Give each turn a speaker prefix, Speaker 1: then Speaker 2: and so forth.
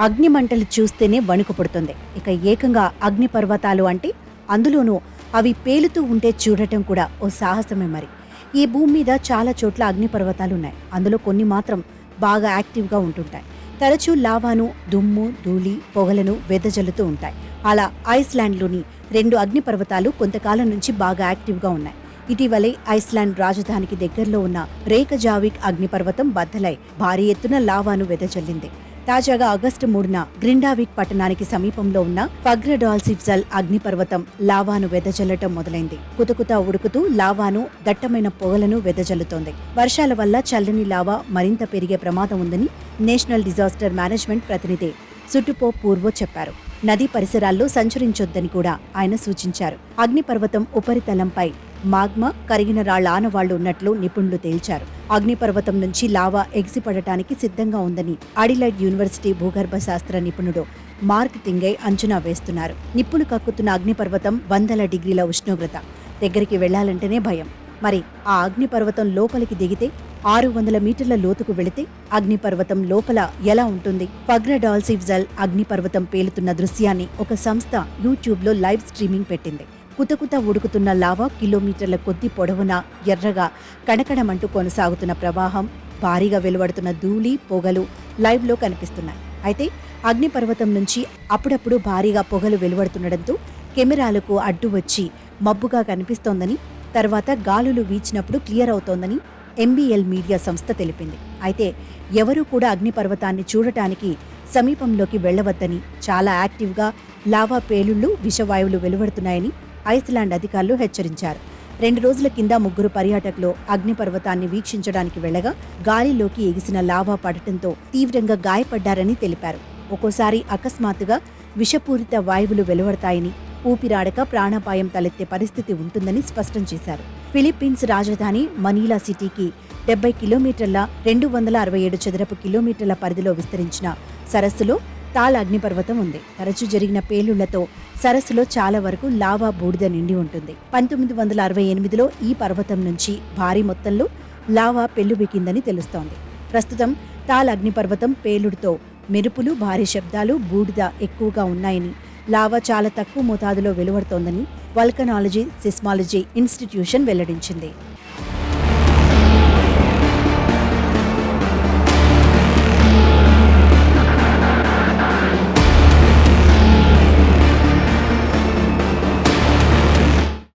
Speaker 1: అగ్ని మంటలు చూస్తేనే వణుకు పుడుతుంది. ఇక ఏకంగా అగ్ని పర్వతాలు అంటే అందులోనూ అవి పేలుతూ ఉంటే చూడటం కూడా ఓ సాహసమే మరి. ఈ భూమి మీద చాలా చోట్ల అగ్ని పర్వతాలున్నాయి. అందులో కొన్ని మాత్రం బాగా యాక్టివ్గా ఉంటుంటాయి. తరచూ లావాను, దుమ్ము, ధూళి, పొగలను వెదజల్లుతూ ఉంటాయి. అలా ఐస్లాండ్లోని 2 అగ్ని పర్వతాలు కొంతకాలం నుంచి బాగా యాక్టివ్గా ఉన్నాయి. ఇటీవలే ఐస్లాండ్ రాజధానికి దగ్గరలో ఉన్న రేకజావిక్ అగ్నిపర్వతం బద్దలై భారీ ఎత్తున లావాను వెదజల్లింది. తాజాగా ఆగస్టు 3న గ్రిండావిక్ పట్టణానికి సమీపంలో ఉన్న ఫగ్రడాల్సిఫ్జల్ అగ్నిపర్వతం లావాను వెదజల్లటం మొదలైంది. కుతకుత ఉడుకుతూ లావాను, దట్టమైన పొగలను వెదజల్లుతోంది. వర్షాల వల్ల చల్లని లావా మరింత పెరిగే ప్రమాదం ఉందని నేషనల్ డిజాస్టర్ మేనేజ్మెంట్ ప్రతినిధి సుటుపో పూర్వో చెప్పారు. నదీ పరిసరాల్లో సంచరించొద్దని కూడా ఆయన సూచించారు. అగ్నిపర్వతం ఉపరితలంపై మాగ్మా, కరిగిన రాళ్ల ఆనవాళ్లు ఉన్నట్లు నిపుణులు తేల్చారు. అగ్నిపర్వతం నుంచి లావా ఎగిసిపడటానికి సిద్ధంగా ఉందని అడిలైడ్ యూనివర్సిటీ భూగర్భ శాస్త్ర నిపుణుడు మార్క్ తింగై అంచనా వేస్తున్నారు. నిప్పులు కక్కుతున్న అగ్నిపర్వతం 100 డిగ్రీల ఉష్ణోగ్రత. దగ్గరికి వెళ్లాలంటేనే భయం. మరి ఆ అగ్నిపర్వతం లోపలికి దిగితే 600 మీటర్ల లోతుకు వెళితే అగ్నిపర్వతం లోపల ఎలా ఉంటుంది? ఫగ్రడాల్సిఫ్జల్ అగ్నిపర్వతం పేలుతున్న దృశ్యాన్ని ఒక సంస్థ యూట్యూబ్లో లైవ్ స్ట్రీమింగ్ పెట్టింది. కుతకుత ఉడుకుతున్న లావా, కిలోమీటర్ల కొద్ది పొడవున ఎర్రగా కణకణమంటూ కొనసాగుతున్న ప్రవాహం, భారీగా వెలువడుతున్న ధూళి, పొగలు లైవ్లో కనిపిస్తున్నాయి. అయితే అగ్నిపర్వతం నుంచి అప్పుడప్పుడు భారీగా పొగలు వెలువడుతుండటంతో కెమెరాలకు అడ్డు వచ్చి మబ్బుగా కనిపిస్తోందని, తర్వాత గాలులు వీచినప్పుడు క్లియర్ అవుతోందని ఎంబీఎల్ మీడియా సంస్థ తెలిపింది. అయితే ఎవరూ కూడా అగ్నిపర్వతాన్ని చూడటానికి సమీపంలోకి వెళ్లవద్దని, చాలా యాక్టివ్గా లావా పేలుళ్లు, విషవాయువులు వెలువడుతున్నాయని ఐస్లాండ్ అధికారులు హెచ్చరించారు. 2 రోజుల కింద 3 పర్యాటకులు అగ్నిపర్వతాన్ని వీక్షించడానికి వెళ్లగా గాలిలోకి ఎగిసిన లావా పడటంతో తీవ్రంగా గాయపడ్డారని తెలిపారు. ఒక్కోసారి అకస్మాత్తుగా విషపూరిత వాయువులు వెలువడతాయని, ఊపిరాడక ప్రాణాపాయం తలెత్తే పరిస్థితి ఉంటుందని స్పష్టం చేశారు. ఫిలిప్పీన్స్ రాజధాని మనీలా సిటీకి 70 కిలోమీటర్ల 267 చదరపు కిలోమీటర్ల పరిధిలో విస్తరించిన సరస్సులో తాల్ అగ్నిపర్వతం ఉంది. తరచూ జరిగిన పేలుళ్లతో సరస్సులో చాలా వరకు లావా బూడిద నిండి ఉంటుంది. 1968లో ఈ పర్వతం నుంచి భారీ మొత్తంలో లావా పెల్లుబికిందని తెలుస్తోంది. ప్రస్తుతం తాల్ అగ్నిపర్వతం పేలుడుతో మెరుపులు, భారీ శబ్దాలు, బూడిద ఎక్కువగా ఉన్నాయని, లావా చాలా తక్కువ మోతాదులో వెలువడుతోందని వల్కనాలజీ సిస్మాలజీ ఇన్స్టిట్యూషన్ వెల్లడించింది.